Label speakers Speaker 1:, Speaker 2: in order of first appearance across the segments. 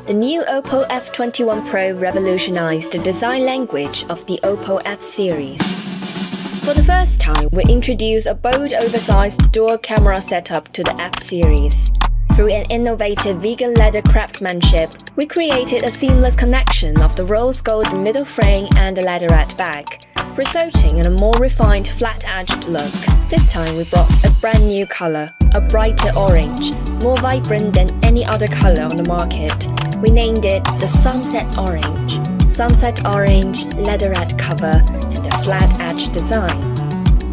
Speaker 1: The new Oppo F21 Pro revolutionized the design language of the Oppo F series. For the first time, we introduced a bold, oversized dual-camera setup to the F series. Through an innovative vegan leather craftsmanship, we created a seamless connection of the rose gold middle frame and the leatherette back, resulting in a more refined, flat-edged look. This time we brought a brand new color, a brighter orange, more vibrant than any other color on the market. We named it the Sunset Orange. Sunset Orange, leatherette cover, and a flat-edge design.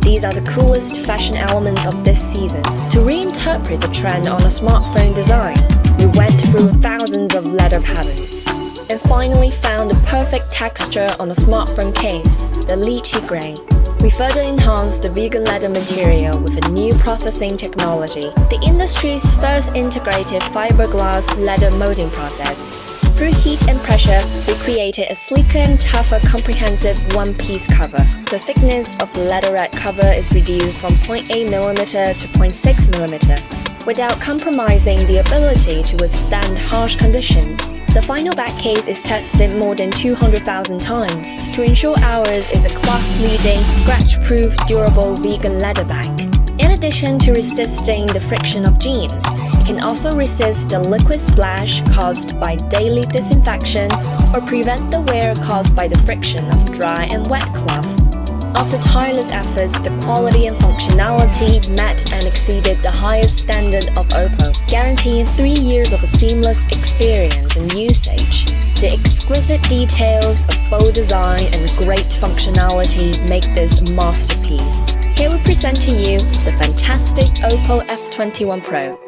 Speaker 1: These are the coolest fashion elements of this season. To reinterpret the trend on a smartphone design, we went through thousands of leather patterns and finally found the perfect texture on a smartphone case, the lychee gray. We further enhanced the vegan leather material with a new processing technology, the industry's first integrated fiberglass leather molding process. Through heat and pressure, we created a sleeker and tougher comprehensive one-piece cover. The thickness of the leatherette cover is reduced from 0.8mm to 0.6mm, without compromising the ability to withstand harsh conditions. The final back case is tested more than 200,000 times to ensure ours is a class-leading, scratch-proof, durable vegan leather bag. In addition to resisting the friction of jeans, it can also resist the liquid splash caused by daily disinfection or prevent the wear caused by the friction of dry and wet cloth. After tireless efforts, the quality and functionality met and exceeded the highest standard of Oppo, guaranteeing 3 years of a seamless experience and usage. The exquisite details of bold design and great functionality make this a masterpiece. Here we present to you the fantastic Oppo F21 Pro.